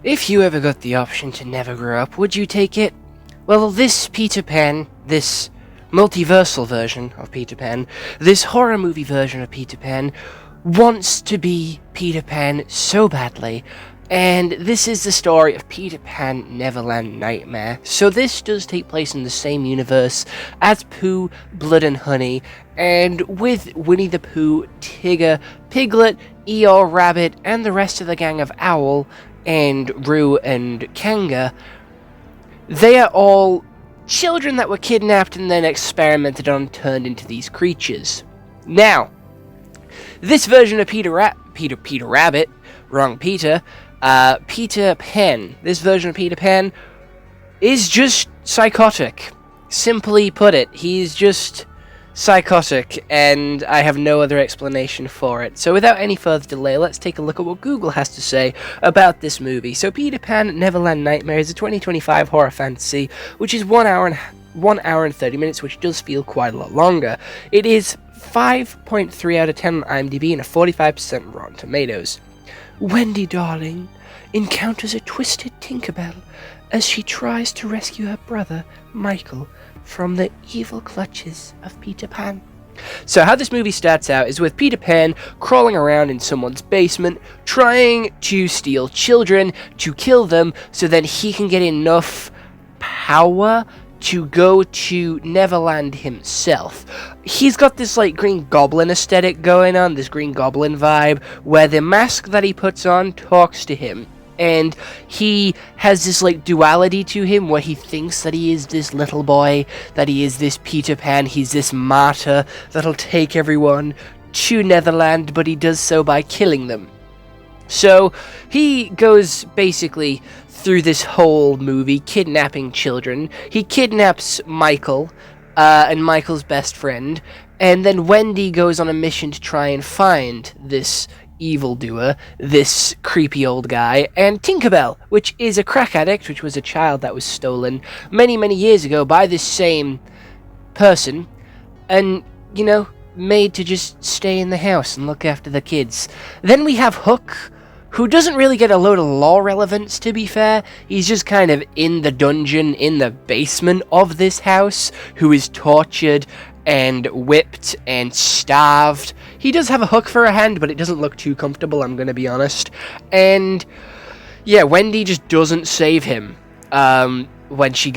If you ever got the option to never grow up, would you take it? Well, this Peter Pan, this multiversal version of Peter Pan, this horror movie version of Peter Pan, wants to be Peter Pan so badly. And this is the story of Peter Pan Neverland Nightmare. So this does take place in the same universe as Pooh, Blood and Honey, and with Winnie the Pooh, Tigger, Piglet, Eeyore Rabbit, and the rest of the gang of Owl, and Roo and Kanga. They are all children that were kidnapped and then experimented on and turned into these creatures. Now, this version of Peter Pan, this version of Peter Pan is just psychotic. Simply put it, he's just psychotic, and I have no other explanation for it. So without any further delay, let's take a look at what Google has to say about this movie. So Peter Pan Neverland Nightmare is a 2025 horror fantasy, which is 1 hour and 30 minutes, which does feel quite a lot longer. It is 5.3 out of 10 on IMDb and a 45% Rotten Tomatoes. Wendy, darling, encounters a twisted Tinkerbell as she tries to rescue her brother, Michael, from the evil clutches of Peter Pan. So how this movie starts out is with Peter Pan crawling around in someone's basement, trying to steal children, to kill them, so then he can get enough power to go to Neverland himself. He's got this Green Goblin aesthetic going on, this Green Goblin vibe, where the mask that he puts on talks to him. And he has this duality to him where he thinks that he is this little boy, that he is this Peter Pan, he's this martyr that'll take everyone to Neverland, but he does so by killing them. So he goes basically through this whole movie kidnapping children. He kidnaps Michael and Michael's best friend, and then Wendy goes on a mission to try and find this evildoer, this creepy old guy, and Tinkerbell, which is a crack addict, which was a child that was stolen many, many years ago by this same person, and, made to just stay in the house and look after the kids. Then we have Hook, who doesn't really get a load of law relevance, to be fair. He's just kind of in the dungeon, in the basement of this house, who is tortured and whipped and starved. He does have a hook for a hand, but it doesn't look too comfortable, I'm gonna be honest. And yeah, Wendy just doesn't save him when she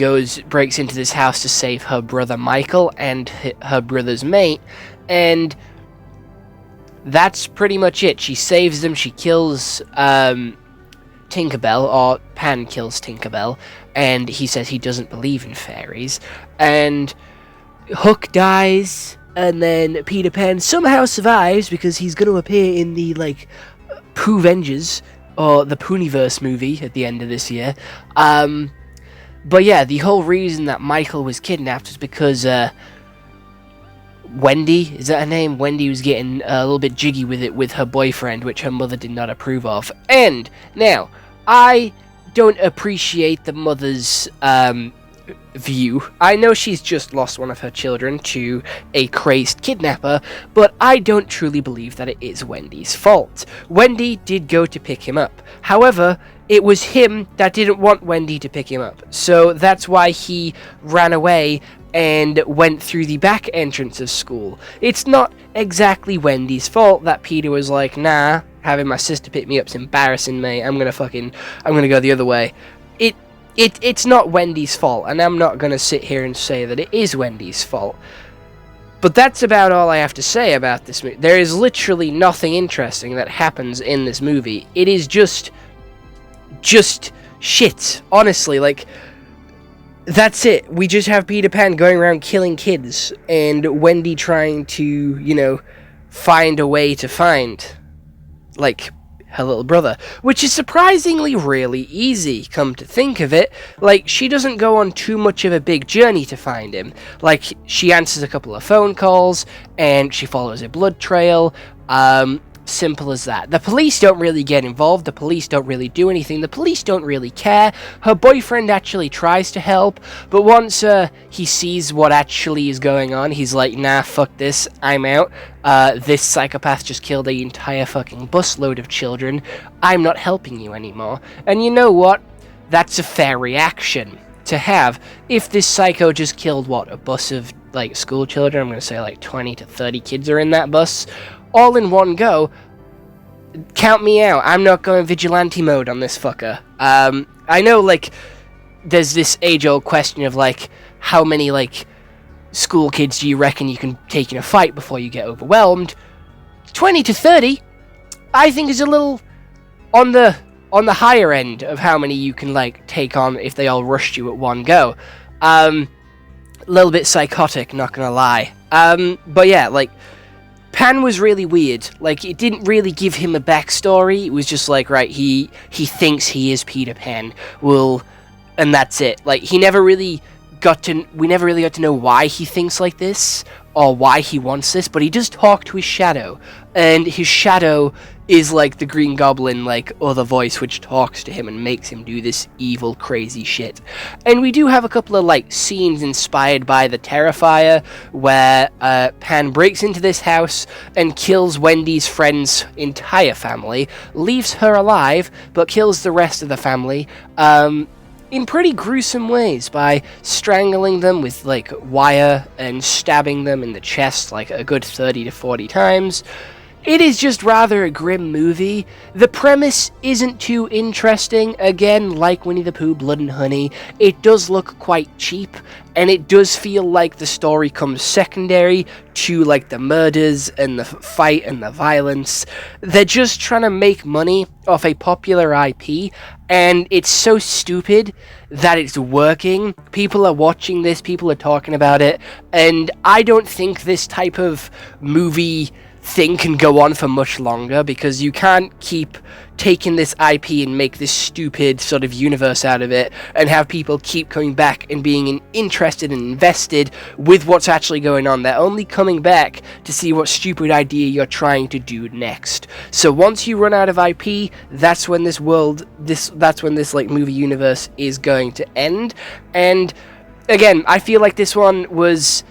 breaks into this house to save her brother Michael and her brother's mate, and that's pretty much it. She saves them, she kills Tinkerbell, or Pan kills Tinkerbell, and he says he doesn't believe in fairies, and Hook dies, and then Peter Pan somehow survives because he's going to appear in the Pooh Vengers, or the Pooniverse movie at the end of this year. But yeah, the whole reason that Michael was kidnapped was because Wendy, is that her name? Wendy was getting a little bit jiggy with it with her boyfriend, which her mother did not approve of. And now, I don't appreciate the mother's view. I know she's just lost one of her children to a crazed kidnapper, but I don't truly believe that it is Wendy's fault. Wendy did go to pick him up. However, it was him that didn't want Wendy to pick him up. So that's why he ran away and went through the back entrance of school. It's not exactly Wendy's fault that Peter was like, nah, having my sister pick me up's embarrassing, mate. I'm gonna go the other way. It's not Wendy's fault, and I'm not gonna sit here and say that it is Wendy's fault. But that's about all I have to say about this movie. There is literally nothing interesting that happens in this movie. It is just shit. Honestly, that's it. We just have Peter Pan going around killing kids, and Wendy trying to, find a way to find, her little brother, which is surprisingly really easy, come to think of it. She doesn't go on too much of a big journey to find him. She answers a couple of phone calls, and she follows a blood trail, Simple as that. The police don't really get involved. The police don't really do anything. The police don't really care. Her boyfriend actually tries to help, but once he sees what actually is going on, he's like, nah, fuck this, I'm out. This psychopath just killed an entire fucking busload of children. I'm not helping you anymore. And you know what? That's a fair reaction to have. If this psycho just killed, what, a bus of, like, school children, I'm going to say, like, 20 to 30 kids are in that bus, all in one go, count me out. I'm not going vigilante mode on this fucker. I know, like, there's this age-old question of, like, how many, like, school kids do you reckon you can take in a fight before you get overwhelmed? 20 to 30, I think, is a little on the higher end of how many you can, like, take on if they all rushed you at one go. A little bit psychotic, not gonna lie. But yeah, like, Pan was really weird. Like, it didn't really give him a backstory. It was just like, right, he thinks he is Peter Pan. And that's it. Like, we never really got to know why he thinks like this, or why he wants this, but he does talk to his shadow. And his shadow is like the Green Goblin, like, other voice, which talks to him and makes him do this evil, crazy shit. And we do have a couple of, like, scenes inspired by the Terrifier, where Pan breaks into this house and kills Wendy's friend's entire family, leaves her alive, but kills the rest of the family, in pretty gruesome ways, by strangling them with, like, wire and stabbing them in the chest, like, a good 30 to 40 times. It is just rather a grim movie. The premise isn't too interesting. Again, like Winnie the Pooh, Blood and Honey, it does look quite cheap, and it does feel like the story comes secondary to, like, the murders and the fight and the violence. They're just trying to make money off a popular IP, and it's so stupid that it's working. People are watching this, people are talking about it, and I don't think this type of movie thing can go on for much longer, because you can't keep taking this IP and make this stupid sort of universe out of it and have people keep coming back and being interested and invested with what's actually going on. They're only coming back to see what stupid idea you're trying to do next. So once you run out of IP, that's when this like movie universe is going to end. And again, I feel like this one was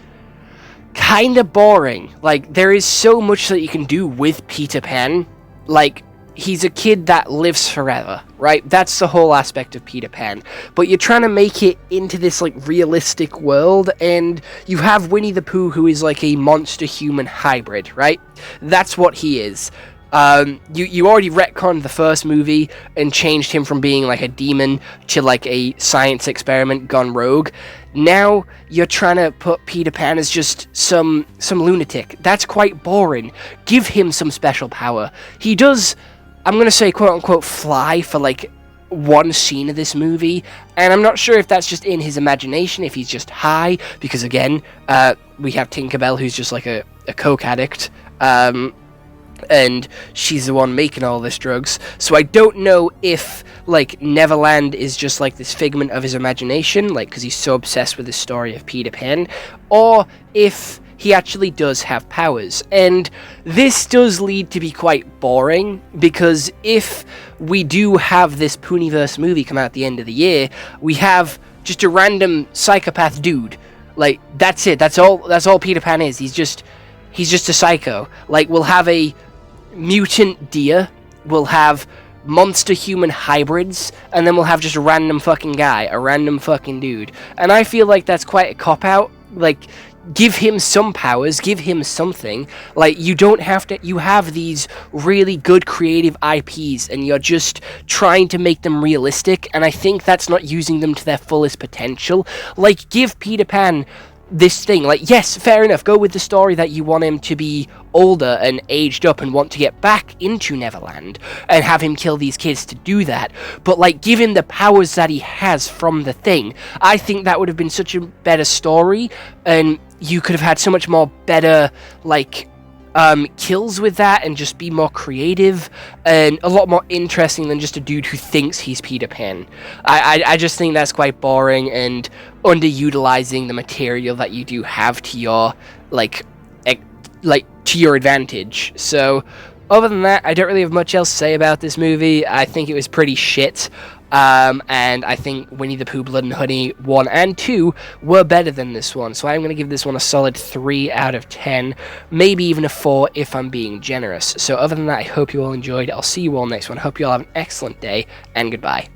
kind of boring. Like, there is so much that you can do with Peter Pan. Like, he's a kid that lives forever, right? That's the whole aspect of Peter Pan. But you're trying to make it into this, like, realistic world, and you have Winnie the Pooh, who is like a monster-human hybrid, right? That's what he is. You already retconned the first movie and changed him from being like a demon to like a science experiment gone rogue. Now you're trying to put Peter Pan as just some lunatic. That's quite boring. Give him some special power. He does, I'm gonna say, quote unquote, fly for like one scene of this movie, and I'm not sure if that's just in his imagination, if he's just high, because again, we have Tinkerbell, who's just like a coke addict, and she's the one making all this drugs. So I don't know if, like, Neverland is just like this figment of his imagination, like, because he's so obsessed with the story of Peter Pan, or if he actually does have powers. And this does lead to be quite boring, because if we do have this Pooniverse movie come out at the end of the year, we have just a random psychopath dude. Like, that's it. That's all Peter Pan is. He's just a psycho. Like, we'll have a mutant deer, we'll have monster human hybrids, and then we'll have just a random fucking guy, a random fucking dude. And I feel like that's quite a cop-out. Like, give him some powers, give him something. Like, you don't have to, you have these really good creative IPs, and you're just trying to make them realistic, and I think that's not using them to their fullest potential. Like, give Peter Pan this thing. Like, yes, fair enough, go with the story that you want him to be older and aged up and want to get back into Neverland and have him kill these kids to do that, but like, give him the powers that he has from the thing. I think that would have been such a better story, and you could have had so much more better, like, kills with that, and just be more creative and a lot more interesting than just a dude who thinks he's Peter Pan. I just think that's quite boring and underutilizing the material that you do have to your, like to your advantage. So Other than that, I don't really have much else to say about this movie. I think it was pretty shit. And I think Winnie the Pooh, Blood and Honey 1 and 2 were better than this one. So I'm going to give this one a solid 3 out of 10. Maybe even a 4 if I'm being generous. So other than that, I hope you all enjoyed. I'll see you all next one. Hope you all have an excellent day, and goodbye.